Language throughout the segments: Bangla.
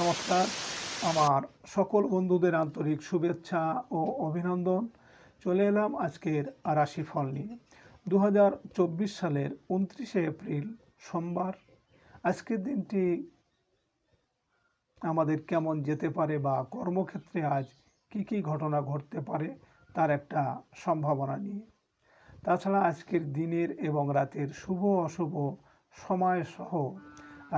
নমস্কার। আমার সকল বন্ধুদের আন্তরিক শুভেচ্ছা ও অভিনন্দন। চলে এলাম আজকের রাশিফল নিয়ে। 2024 সালের 29শে এপ্রিল সোমবার। আজকের দিনটি আমাদের কেমন যেতে পারে বা কর্মক্ষেত্রে আজ কি ঘটনা ঘটতে পারে তার একটা সম্ভাবনা নিয়ে। তাছাড়া আজকের দিনের এবং রাতের শুভ অশুভ সময় সহ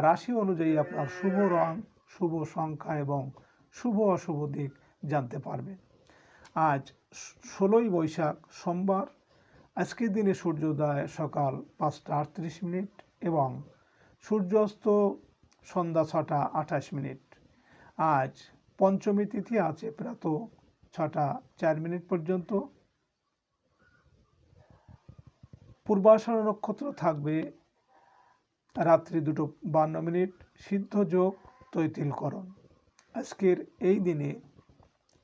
রাশি অনুযায়ী আপনার শুভ রং, শুভ সংখ্যা এবং শুভ অশুভ দিক জানতে পারবেন। আজ 16ই বৈশাখ সোমবার। আজকের দিনে সূর্যোদয় সকাল 5টা 38 মিনিট এবং সূর্যাস্ত সন্ধ্যা 6টা 28 মিনিট। আজ পঞ্চমী তিথি আছে প্রাত 6টা 4 মিনিট পর্যন্ত। পূর্বাষাঢ় নক্ষত্র থাকবে রাত্রি 2টা 52 মিনিট। সিদ্ধ যোগ তৈতিলকরণ। আজকের এই দিনে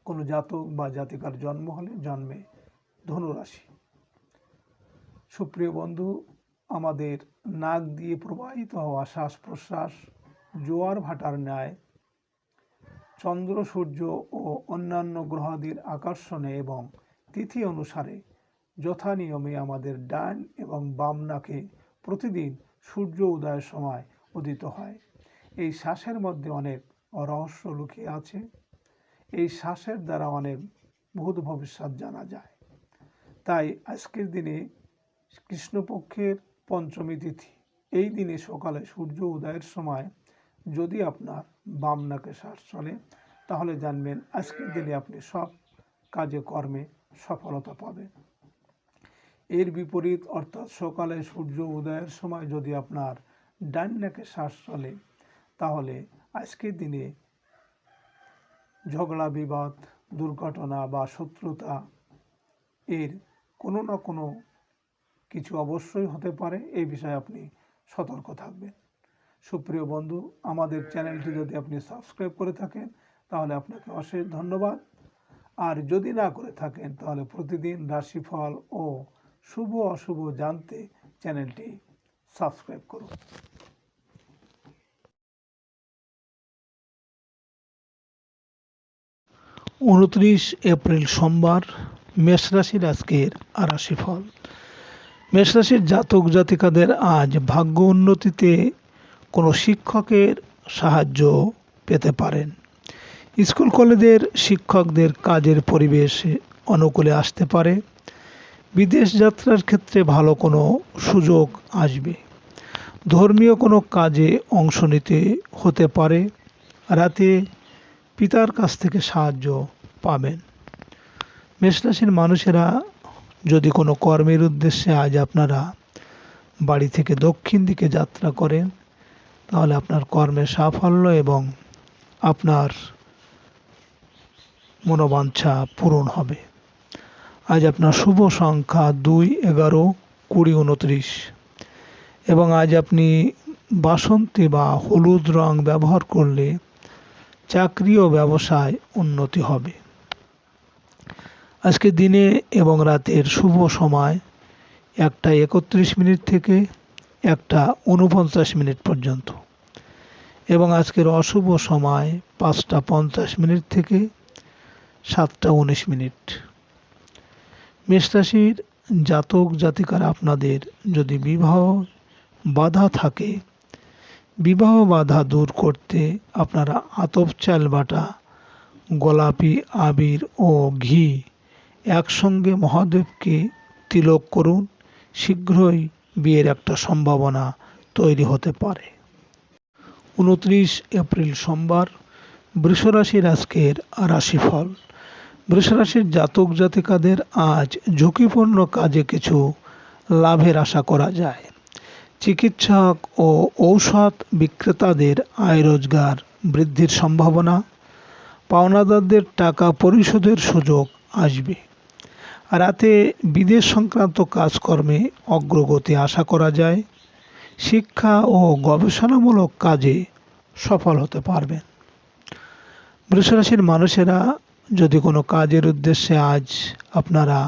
কোনো জাতক বা জাতিকার জন্ম হলে জন্মে ধনুরাশি। সুপ্রিয় বন্ধু, আমাদের নাক দিয়ে প্রবাহিত হওয়া শ্বাস প্রশ্বাস জোয়ার ভাটার ন্যায় চন্দ্র, সূর্য ও অন্যান্য গ্রহাদির আকর্ষণে এবং তিথি অনুসারে যথা নিয়মে আমাদের ডান এবং বাম নাকে প্রতিদিন সূর্য উদয়ের সময় উদিত হয়। এই শ্বাসের মধ্যে অনেক রহস্য লুকিয়ে আছে। এই শ্বাসের দ্বারা অনেক ভূত ভবিষ্যৎ জানা যায়। তাই আজকের দিনে কৃষ্ণপক্ষের পঞ্চমী তিথি, এই দিনে সকালে সূর্য উদয়ের সময় যদি আপনার বাম নাকে শ্বাস চলে তাহলে জানবেন আজকের দিনে আপনি সব কাজে কর্মে সফলতা পাবেন। এর বিপরীত অর্থাৎ সকালে সূর্য উদয়ের সময় যদি আপনার ডান নাকে শ্বাস চলে তাহলে আজকের দিনে ঝগড়া, বিবাদ, দুর্ঘটনা বা শত্রুতা এর কোনো না কোনো কিছু অবশ্যই হতে পারে। এই বিষয়ে আপনি সতর্ক থাকবেন। সুপ্রিয় বন্ধু, আমাদের চ্যানেলটি যদি আপনি সাবস্ক্রাইব করে থাকেন তাহলে আপনাকে অশেষ ধন্যবাদ। আর যদি না করে থাকেন তাহলে প্রতিদিন রাশিফল ও শুভ অশুভ জানতে চ্যানেলটি সাবস্ক্রাইব করুন। 29 এপ্রিল সোমবার। মেষ রাশির আজকের রাশিফল। মেষ রাশির জাতক জাতিকাদের আজ ভাগ্য উন্নতিতে কোনো শিক্ষকের সাহায্য পেতে পারেন। স্কুল কলেজের শিক্ষকদের কাজের পরিবেশ অনুকূলে আসতে পারে। বিদেশ যাত্রার ক্ষেত্রে ভালো কোনো সুযোগ আসবে। ধর্মীয় কোনো কাজে অংশ নিতে হতে পারে। রাতে পিতার কাছ থেকে সাহায্য পাবেন। মেষরাশির মানুষেরা যদি কোনো কর্মের উদ্দেশ্যে আজ আপনারা বাড়ি থেকে দক্ষিণ দিকে যাত্রা করেন তাহলে আপনার কর্মের সাফল্য এবং আপনার মনোবাঞ্ছা পূরণ হবে। আজ আপনার শুভ সংখ্যা 2, 11, 20, 29 এবং আজ আপনি বাসন্তী বা হলুদ রং ব্যবহার করলে চাকরি ও ব্যবসায় উন্নতি হবে। আজকে দিনে এবং রাতের শুভ সময় 1টা 31 মিনিট থেকে 1টা 49 মিনিট পর্যন্ত এবং আজকের অশুভ সময় 5টা 50 মিনিট থেকে 7টা 19 মিনিট। মেষরাশির জাতক জাতিকারা আপনাদের যদি বিবাহ বাধা থাকে, বিবাহ বাধা দূর করতে আপনারা আতপ চাল বাটা, গোলাপি আবির ও ঘি একসঙ্গে মহাদেবকে তিলক করুন। শীঘ্রই বিয়ের একটা সম্ভাবনা তৈরি হতে পারে। 29 এপ্রিল সোমবার। বৃষরাশির আজকের রাশিফল। বৃষরাশির জাতক জাতিকাদের আজ ঝুঁকিপূর্ণ কাজে কিছু লাভের আশা করা যায়। চিকিৎসক ও ঔষধ বিক্রেতাদের আয় রোজগার বৃদ্ধির সম্ভাবনা। পাওনাদারদের টাকা পরিশোধের সুযোগ আসবে। রাতে বিদেশ সংক্রান্ত কাজকর্মে অগ্রগতি আশা করা যায়। শিক্ষা ও গবেষণামূলক কাজে সফল হতে পারবেন। বৃষরাশির মানুষেরা যদি কোনো কাজের উদ্দেশ্যে আজ আপনারা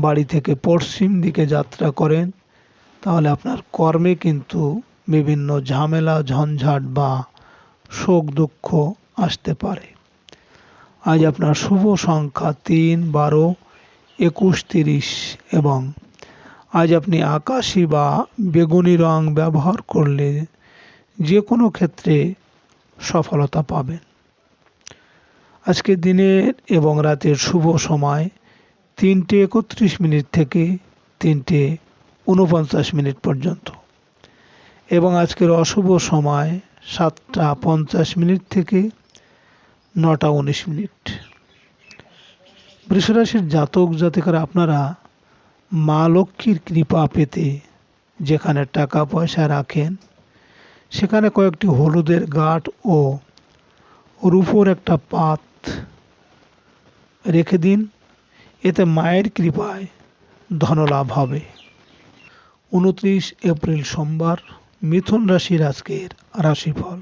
বাড়ি থেকে পশ্চিম দিকে যাত্রা করেন তাহলে আপনার কর্মে কিন্তু বিভিন্ন ঝামেলা, ঝঞ্ঝাট বা শোক দুঃখ আসতে পারে। আজ আপনার শুভ সংখ্যা 3, 12, 21, 30 এবং আজ আপনি আকাশি বা বেগুনি রং ব্যবহার করলে যে কোনো ক্ষেত্রে সফলতা পাবেন। আজকে দিনের এবং রাতের শুভ সময় 3:31 থেকে 3:49 পর্যন্ত এবং আজকের অশুভ সময় 7:50 থেকে 9:19। বৃষরাশির জাতক জাতিকারা আপনারা মা লক্ষ্মীর কৃপা পেতে যেখানে টাকা পয়সা রাখেন সেখানে কয়েকটি হলুদের গাঁট ও রূপোর একটা পাত রেখে দিন। এতে মায়ের কৃপায় ধনলাভ হবে। 29 এপ্রিল সোমবার, মিথুন রাশির আজকের রাশিফল।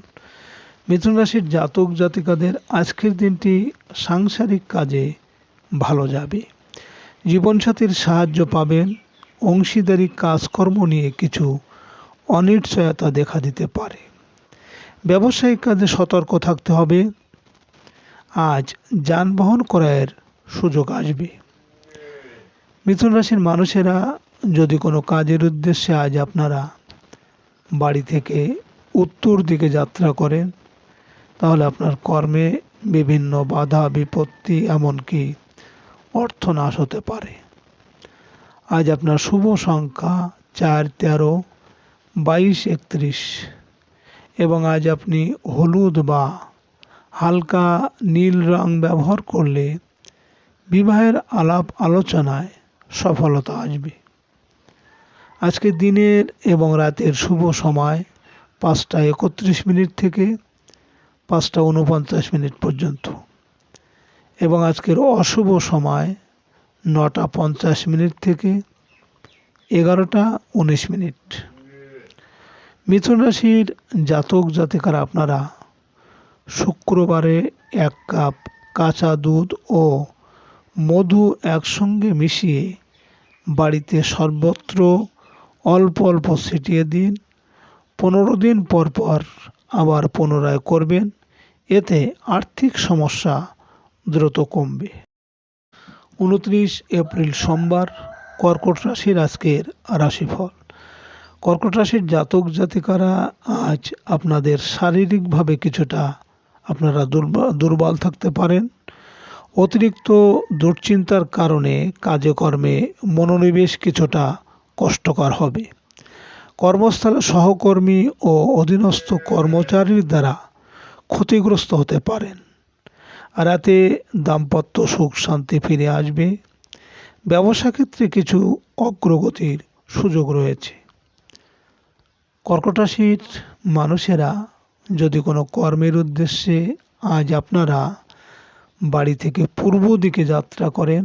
মিথুন রাশির জাতক জাতিকাদের আজকের দিনটি সাংসারিক কাজে ভালো যাবে। জীবনসাথীর সাহায্য পাবেন। অংশীদারি কাজকর্ম নিয়ে কিছু অনিশ্চয়তা দেখা দিতে পারে। ব্যবসায়িক কাজে সতর্ক থাকতে হবে। আজ যানবাহন ক্রয়ের সুযোগ আসবে। মিথুন রাশির মানুষেরা যদি কোনো কাজের উদ্দেশ্যে আজ আপনারা বাড়ি থেকে উত্তর দিকে যাত্রা করেন তাহলে আপনার কর্মে বিভিন্ন বাধা বিপত্তি এমনকি অর্থনাশ হতে পারে। আজ আপনার শুভ সংখ্যা 4, 13, 22, 31 এবং আজ আপনি হলুদ বা হালকা নীল রং ব্যবহার করলে বিবাহের আলাপ আলোচনায় সফলতা আসবে। আজকে দিনের এবং রাতের শুভ সময় 5:31 থেকে 5:49 পর্যন্ত এবং আজকের অশুভ সময় 9:50 থেকে 11:19। মিথুন রাশির জাতক জাতিকারা আপনারা শুক্রবারে 1 কাপ কাঁচা দুধ ও মধু একসঙ্গে মিশিয়ে বাড়িতে সর্বত্র অল্প অল্প ছিটিয়ে দিন। 15 দিন পর পর আবার পুনরায় করবেন। এতে আর্থিক সমস্যা দ্রুত কমবে। 29 এপ্রিল সোমবার, কর্কট রাশির আজকের রাশিফল। কর্কট রাশির জাতক জাতিকারা আজ আপনাদের শারীরিকভাবে কিছুটা আপনারা দুর্বল থাকতে পারেন। অতিরিক্ত দুশ্চিন্তার কারণে কাজে কর্মে মনোনিবেশ কিছুটা কষ্টকর হবে। কর্মস্থলে সহকর্মী ও অধীনস্থ কর্মচারীর দ্বারা ক্ষতিগ্রস্ত হতে পারেন। রাতে দাম্পত্য সুখ শান্তি ফিরে আসবে। ব্যবসা ক্ষেত্রে কিছু অগ্রগতির সুযোগ রয়েছে। কর্কট রাশির মানুষেরা যদি কোনো কর্মের উদ্দেশ্যে আজ আপনারা বাড়ি থেকে পূর্ব দিকে যাত্রা করেন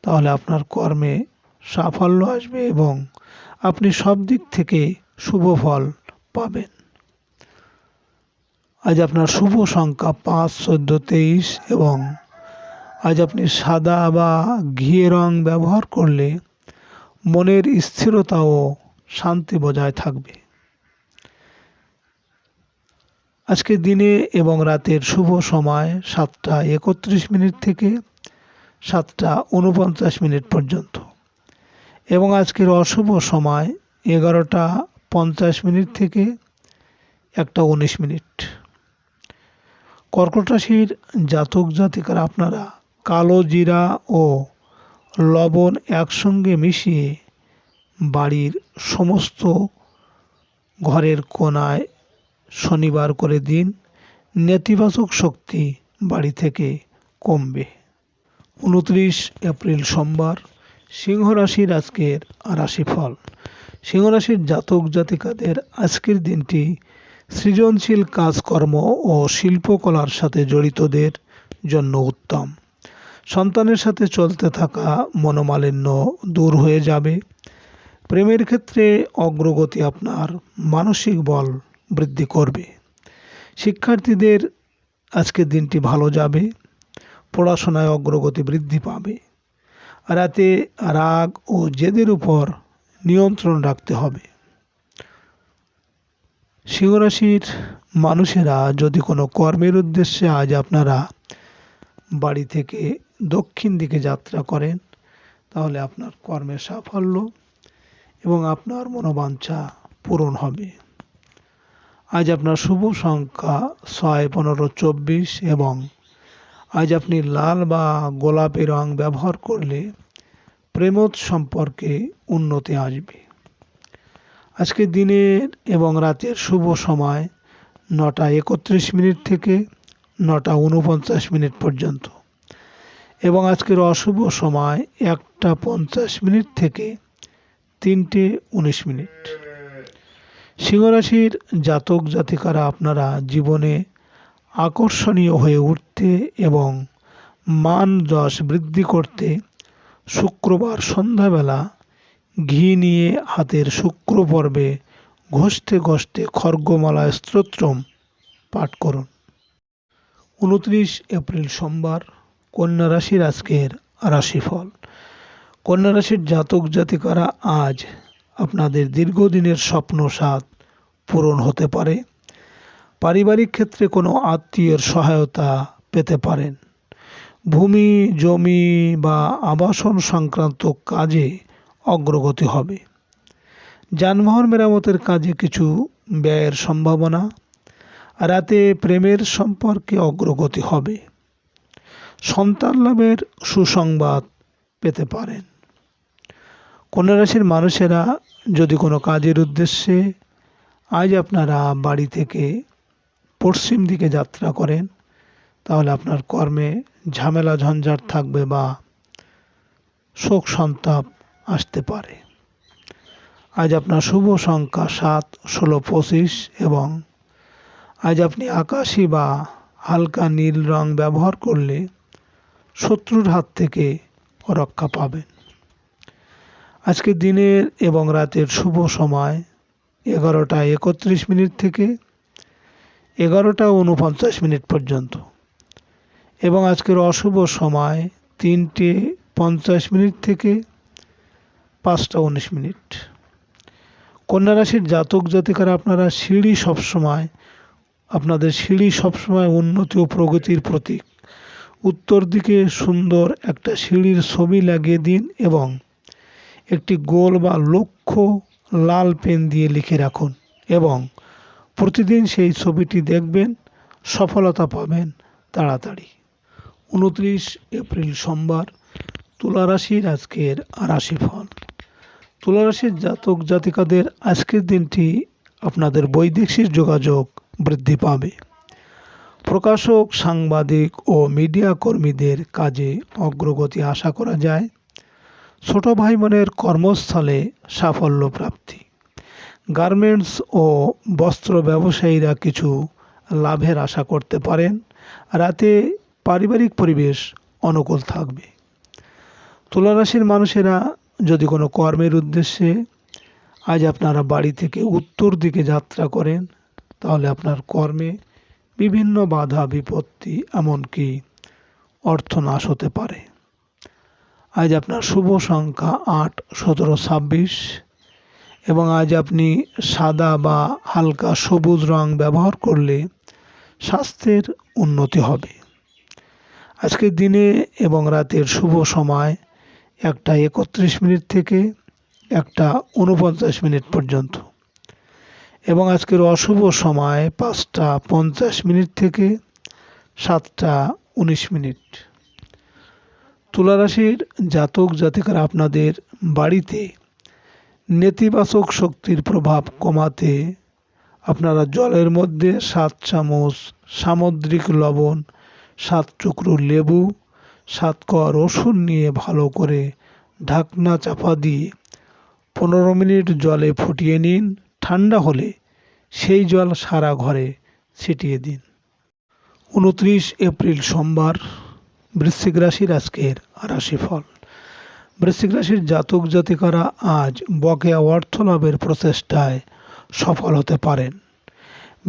তাহলে আপনার কর্মে সাফল্য আসবে এবং আপনি সব দিক থেকে শুভ ফল পাবেন। আজ আপনার শুভ সংখ্যা 5, 14, 23 এবং আজ আপনি সাদা বা ঘিয়ে রং ব্যবহার করলে মনের স্থিরতা ও শান্তি বজায় থাকবে। আজকে দিনে এবং রাতের শুভ সময় 7:31 থেকে 7:49 পর্যন্ত এবং আজকের অশুভ সময় 11:50 থেকে 1:19। কর্কট রাশির জাতক জাতিকারা আপনারা কালো জিরা ও লবণ একসঙ্গে মিশিয়ে বাড়ির সমস্ত ঘরের কোণায় শনিবার করে দিন। নেতিবাচক শক্তি বাড়ি থেকে কমবে। 29 এপ্রিল সোমবার, সিংহ রাশির আজকের রাশিফল। সিংহ রাশির জাতক জাতিকাদের আজকের দিনটি সৃজনশীল কাজকর্ম ও শিল্পকলার সাথে জড়িতদের জন্য উত্তম। সন্তানের সাথে চলতে থাকা মনোমালিন্য দূর হয়ে যাবে। প্রেমের ক্ষেত্রে অগ্রগতি আপনার মানসিক বল বৃদ্ধি করবে। শিক্ষার্থীদের আজকের দিনটি ভালো যাবে। পড়াশোনায় অগ্রগতি বৃদ্ধি পাবে। রাতে রাগ ও জেদের উপর নিয়ন্ত্রণ রাখতে হবে। সিংহ রাশির মানুষেরা যদি কোনো কর্মের উদ্দেশ্যে আজ আপনারা বাড়ি থেকে দক্ষিণ দিকে যাত্রা করেন, তাহলে আপনার কর্মের সাফল্য এবং আপনার মনোবাঞ্ছা পূরণ হবে। আজ আপনার শুভ সংখ্যা 6, 15, 24 এবং আজ আপনি লাল বা গোলাপি রং ব্যবহার করলে প্রেমোদ সম্পর্কে উন্নতি আসবে। আজকে দিনের এবং রাতের শুভ সময় 9:31 থেকে 9:49 পর্যন্ত এবং আজকের অশুভ সময় 1:50 থেকে 3:19। সিংহ রাশির জাতক জাতিকারা আপনারা জীবনে আকর্ষণীয় হয়ে উঠতে এবং মান যশ বৃদ্ধি করতে শুক্রবার সন্ধ্যাবেলা ঘি নিয়ে হাতের শুক্র পর্বে ঘষতে ঘষতে খর্গমালা স্তোত্রম পাঠ করুন। 29 এপ্রিল সোমবার, কন্যা রাশির আজকের রাশিফল। কন্যা রাশির জাতক জাতিকারা আজ আপনাদের দীর্ঘদিনের স্বপ্ন সাধ পূরণ হতে পারে। পারিবারিক ক্ষেত্রে কোনো আত্মীয়ের সহায়তা পেতে পারেন। ভূমি, জমি বা আবাসন সংক্রান্ত কাজে অগ্রগতি হবে। যানবাহন মেরামতের কাজে কিছু ব্যয়ের সম্ভাবনা। রাতে প্রেমের সম্পর্কে অগ্রগতি হবে। সন্তান লাভের সুসংবাদ পেতে পারেন। কন্যা রাশির মানুষেরা যদি কোনো কাজের উদ্দেশ্যে আজ আপনারা বাড়ি থেকে পশ্চিম দিকে যাত্রা করেন, তাহলে আপনার কর্মে ঝামেলা ঝঞ্ঝাট থাকবে বা শোক সন্তাপ আসতে পারে। আজ আপনার শুভ সংখ্যা 7, 16, 25 এবং আজ আপনি আকাশি বা হালকা নীল রং ব্যবহার করলে শত্রুর হাত থেকে রক্ষা পাবেন। আজকে দিনের এবং রাতের শুভ সময় 11:31 থেকে 11:49 পর্যন্ত এবং আজকের অশুভ সময় 3:50 থেকে 5:19। কন্যা রাশির জাতক জাতিকারা আপনাদের সিঁড়ি সবসময় উন্নতি ও প্রগতির প্রতীক। উত্তর দিকে সুন্দর একটা সিঁড়ির ছবি লাগিয়ে দিন এবং একটি গোল বা লক্ষ্য লাল পেন দিয়ে লিখে রাখুন এবং প্রতিদিন সেই ছবিটি দেখবেন, সফলতা পাবেন তাড়াতাড়ি। 29 এপ্রিল সোমবার, তুলা রাশির আজকের রাশিফল। তুলা রাশির জাতক জাতিকাদের আজকের দিনটি আপনাদের বৈদেশিক যোগাযোগ বৃদ্ধি পাবে। প্রকাশক, সাংবাদিক ও মিডিয়া কর্মীদের কাজে অগ্রগতি আশা করা যায়। ছোট ভাই বোনের কর্মস্থলে সাফল্য প্রাপ্তি। গার্মেন্টস ও বস্ত্র ব্যবসায়ীরা কিছু লাভের আশা করতে পারেন। রাতে পারিবারিক পরিবেশ অনুকূল থাকবে। তুলা রাশির মানুষেরা যদি কোনো কর্মের উদ্দেশ্যে আজ আপনারা বাড়ি থেকে উত্তর দিকে যাত্রা করেন, তাহলে আপনার কর্মে বিভিন্ন বাধা বিপত্তি এমনকি অর্থনাশ হতে পারে। আজ আপনার শুভ সংখ্যা 8, 17, 26 এবং আজ আপনি সাদা বা হালকা সবুজ রং ব্যবহার করলে স্বাস্থ্যের উন্নতি হবে। আজকের দিনে এবং রাতের শুভ সময় 1:31 থেকে 1:49 পর্যন্ত এবং আজকের অশুভ সময় 5:50 থেকে 7:19। তুলা রাশির জাতক জাতিকারা আপনাদের বাড়িতে নেতিবাচক শক্তির প্রভাব কমাতে আপনারা জলের মধ্যে 7 চামচ সামুদ্রিক লবণ, 7 টুকরো লেবু, 7 কোয়া রসুন নিয়ে ভালো করে ঢাকনা চাপা দিয়ে 15 মিনিট জলে ফুটিয়ে নিন। ঠান্ডা হলে সেই জল সারা ঘরে ছিটিয়ে দিন। 29 এপ্রিল সোমবার, বৃশ্চিক রাশির আজকের রাশিফল। বৃশ্চিক রাশির জাতক জাতিকারা আজ বকেয়া অর্থ লাভের প্রচেষ্টায় সফল হতে পারেন।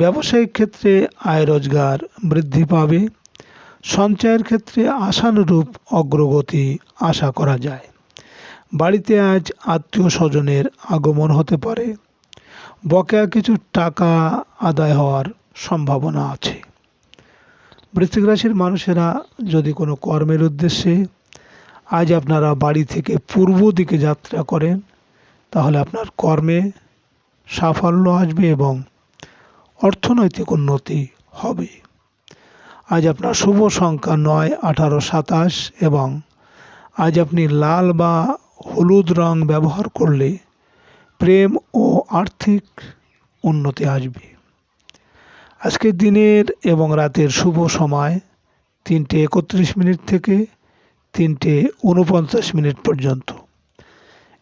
ব্যবসায়িক ক্ষেত্রে আয় রোজগার বৃদ্ধি পাবে। সঞ্চয়ের ক্ষেত্রে আশানুরূপ অগ্রগতি আশা করা যায়। বাড়িতে আজ আত্মীয় স্বজনের আগমন হতে পারে। বকেয়া কিছু টাকা আদায় হওয়ার সম্ভাবনা আছে। বৃশ্চিক রাশির মানুষেরা যদি কোনো কর্মের উদ্দেশ্যে আজ আপনারা বাড়ি থেকে পূর্ব দিকে যাত্রা করেন, তাহলে আপনার কর্মে সাফল্য আসবে এবং অর্থনৈতিক উন্নতি হবে। আজ আপনার শুভ সংখ্যা 9, 18, 27 এবং আজ আপনি লাল বা হলুদ রং ব্যবহার করলে প্রেম ও আর্থিক উন্নতি আসবে। আজকের দিনের এবং রাতের শুভ সময় 3:31 থেকে 3:49 পর্যন্ত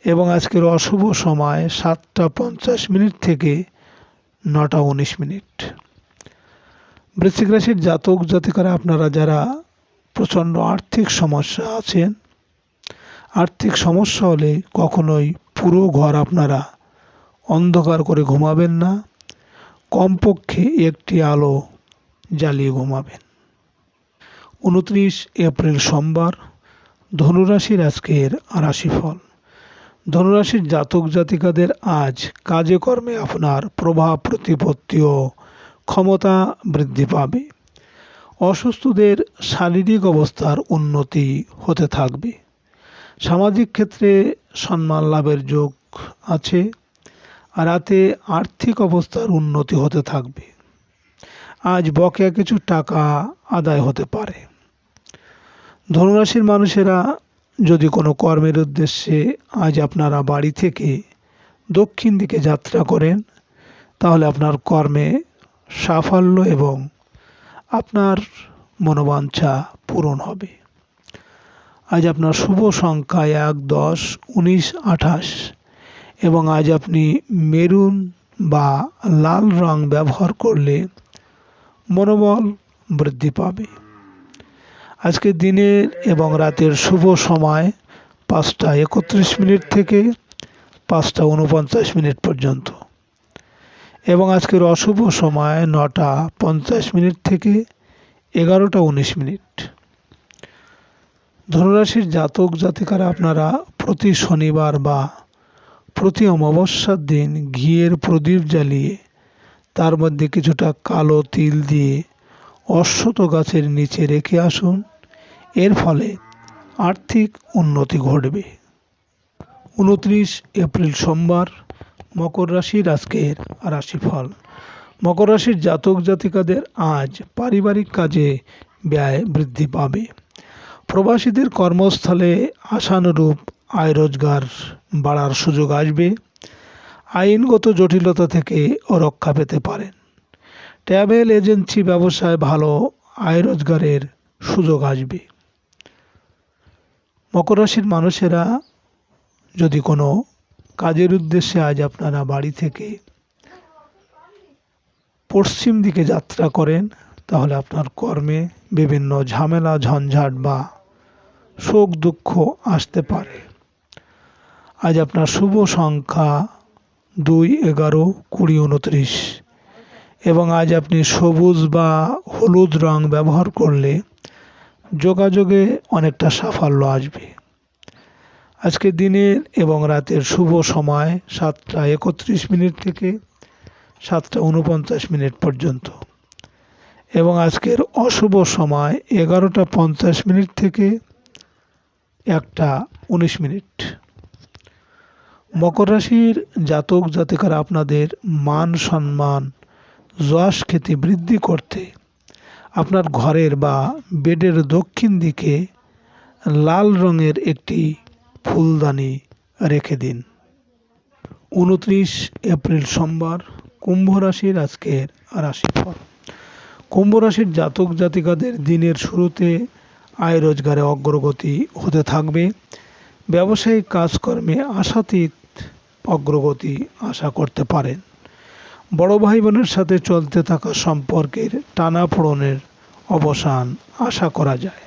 এবং আজকের অশুভ সময় 7:50 থেকে 9:19। বৃশ্চিক রাশির জাতক জাতিকারা আপনারা যারা প্রচণ্ড আর্থিক সমস্যা আছেন, আর্থিক সমস্যা হলে কখনোই পুরো ঘর আপনারা অন্ধকার করে ঘুমাবেন না, কমপক্ষে একটি আলো জ্বালিয়ে ঘুমাবেন। 29 এপ্রিল সোমবার, ধনুরাশির আজকের রাশিফল। ধনুরাশির জাতক জাতিকাদের আজ কাজে কর্মে আপনার প্রভাব প্রতিপত্তি ও ক্ষমতা বৃদ্ধি পাবে। অসুস্থদের শারীরিক অবস্থার উন্নতি হতে থাকবে। সামাজিক ক্ষেত্রে সম্মান লাভের যোগ আছে। রাতে আর্থিক অবস্থার উন্নতি হতে থাকবে। আজ বকেয়া কিছু টাকা আদায় হতে পারে। ধনুরাশির মানুষেরা যদি কোনো কর্মের উদ্দেশ্যে আজ আপনারা বাড়ি থেকে দক্ষিণ দিকে যাত্রা করেন, তাহলে আপনার কর্মে সাফল্য এবং আপনার মনোবাঞ্ছা পূরণ হবে। আজ আপনার শুভ সংখ্যা 1, 10, 19, 28 এবং আজ আপনি মেরুন বা লাল রং ব্যবহার করলে মনোবল বৃদ্ধি পাবে। আজকের দিনের এবং রাতের শুভ সময় 5:31 থেকে 5:49 পর্যন্ত এবং আজকের অশুভ সময় 9:50 থেকে 11:19। ধনুরাশির জাতক জাতিকারা আপনারা প্রতি শনিবার বা প্রতি অমাবস্যার দিন ঘিয়ের প্রদীপ জ্বালিয়ে তার মধ্যে কিছুটা কালো তিল দিয়ে অশ্বত্থ গাছের নিচে রেখে আসুন। এর ফলে আর্থিক উন্নতি ঘটবে। 29 এপ্রিল সোমবার, মকর রাশির আজকের রাশিফল। মকর রাশির জাতক জাতিকাদের আজ পারিবারিক কাজে ব্যয় বৃদ্ধি পাবে। প্রবাসীদের কর্মস্থলে আশানুরূপ আয় রোজগার বাড়ার সুযোগ আসবে। আইনগত জটিলতা থেকে রক্ষা পেতে পারেন। ট্রাভেল এজেন্সি ব্যবসায় ভালো আয় রোজগারের সুযোগ আসবে। মকর রাশির মানুষেরা যদি কোনো কাজের উদ্দেশ্যে আজ আপনারা বাড়ি থেকে পশ্চিম দিকে যাত্রা করেন, তাহলে আপনার কর্মে বিভিন্ন ঝামেলা ঝঞ্ঝাট বা শোক দুঃখ আসতে পারে। আজ আপনার শুভ সংখ্যা 2, 11, 20, 29 এবং আজ আপনি সবুজ বা হলুদ রং ব্যবহার করলে যোগাযোগে অনেকটা সাফল্য আসবে। আজকের দিনের এবং রাতের শুভ সময় 7:31 থেকে 7:49 পর্যন্ত এবং আজকের অশুভ সময় 11:50 থেকে 1:19। মকর রাশির জাতক জাতিকারা আপনাদের মান সম্মান যশ খ্যাতি বৃদ্ধি করতে আপনার ঘরের বা বেডের দক্ষিণ দিকে লাল রঙের একটি ফুলদানি রেখে দিন। 29 এপ্রিল সোমবার, কুম্ভ রাশির আজকের রাশিফল। কুম্ভ রাশির জাতক জাতিকাদের দিনের শুরুতে আয় রোজগারে অগ্রগতি হতে থাকবে। ব্যবসায়িক কাজকর্মে আশাতীত অগ্রগতি আশা করতে পারেন। বড় ভাই বোনের সাথে চলতে থাকা সম্পর্কের টানাপোড়েনের অবসান আশা করা যায়।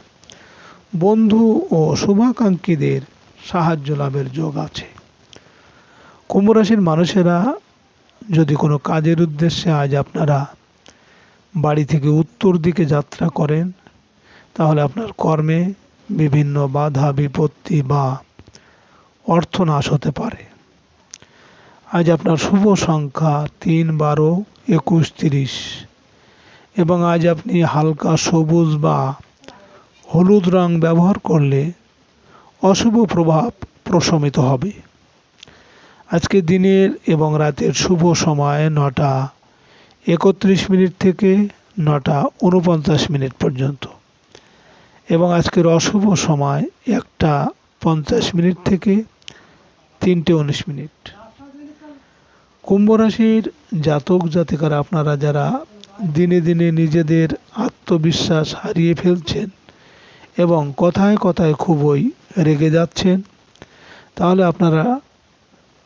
বন্ধু ও শুভাকাঙ্ক্ষীদের সাহায্য লাভের যোগ আছে। কুম্ভ রাশির মানুষেরা যদি কোনো কাজের উদ্দেশ্যে আজ আপনারা বাড়ি থেকে উত্তর দিকে যাত্রা করেন, তাহলে আপনার কর্মে বিভিন্ন বাধা বিপত্তি বা অর্থনাশ হতে পারে। আজ আপনার শুভ সংখ্যা 3, 12, 21, 30 এবং আজ আপনি হালকা সবুজ বা হলুদ রং ব্যবহার করলে অশুভ প্রভাব প্রশমিত হবে। আজকে দিনের এবং রাতের শুভ সময় 9:31 থেকে 9:49 পর্যন্ত এবং আজকের অশুভ সময় 1:50 থেকে 3:19। কুম্ভ রাশির জাতক জাতিকারা, আপনারা যারা দিনে দিনে নিজেদের আত্মবিশ্বাস হারিয়ে ফেলছেন এবং কথায় কথায় খুবই রেগে যাচ্ছেন, তাহলে আপনারা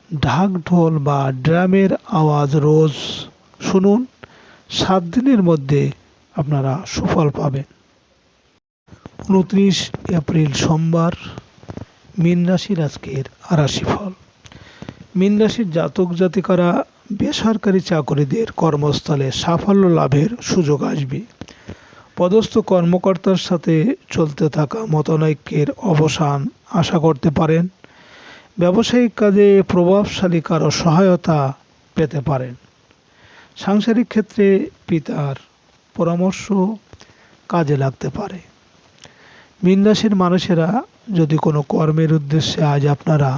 ঢাক ঢোল বা ড্রামের আওয়াজ রোজ শুনুন। 7 দিনের মধ্যে আপনারা সুফল পাবেন। 29 এপ্রিল সোমবার, মীন রাশির আজকের রাশিফল। মীন রাশির জাতক জাতিকারা, বেসরকারি চাকরিদের কর্মস্থলে সাফল্য লাভের সুযোগ আসবে। পদস্থ কর্মকর্তার সাথে চলতে থাকা মতানৈক্যের অবসান আশা করতে পারেন। ব্যবসায়িক কাজে প্রভাবশালী কারো সহায়তা পেতে পারেন। সাংসারিক ক্ষেত্রে পিতার পরামর্শ কাজে লাগতে পারে। মীন রাশির মানুষেরা যদি কোনো কর্মের উদ্দেশ্যে আজ আপনারা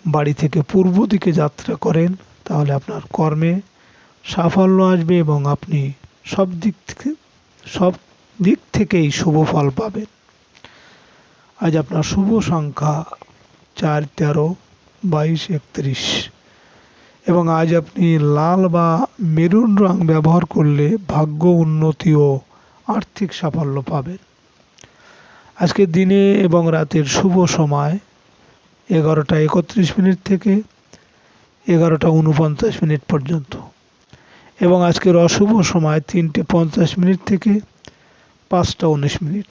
বাড়ি থেকে পূর্ব দিকে যাত্রা করেন, তাহলে আপনার কর্মে সাফল্য আসবে এবং আপনি সব দিক থেকেই শুভ ফল পাবেন। আজ আপনার শুভ সংখ্যা 4, 13, 22, 31 এবং আজ আপনি লাল বা মেরুন রং ব্যবহার করলে ভাগ্য উন্নতি ও আর্থিক সাফল্য পাবেন। আজকে দিনে এবং রাতের শুভ সময় 11:31 থেকে 11:49 পর্যন্ত এবং আজকের অশুভ সময় 3:50 থেকে 5:19।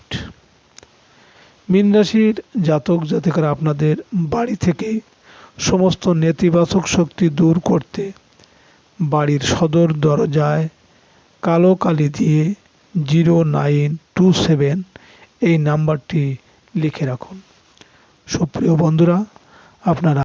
মীন রাশির জাতক জাতিকারা, আপনাদের বাড়ি থেকে সমস্ত নেতিবাচক শক্তি দূর করতে বাড়ির সদর দরজায় কালো কালি দিয়ে 0927 এই নাম্বারটি লিখে রাখুন। সুপ্রিয় বন্ধুরা, আপনারা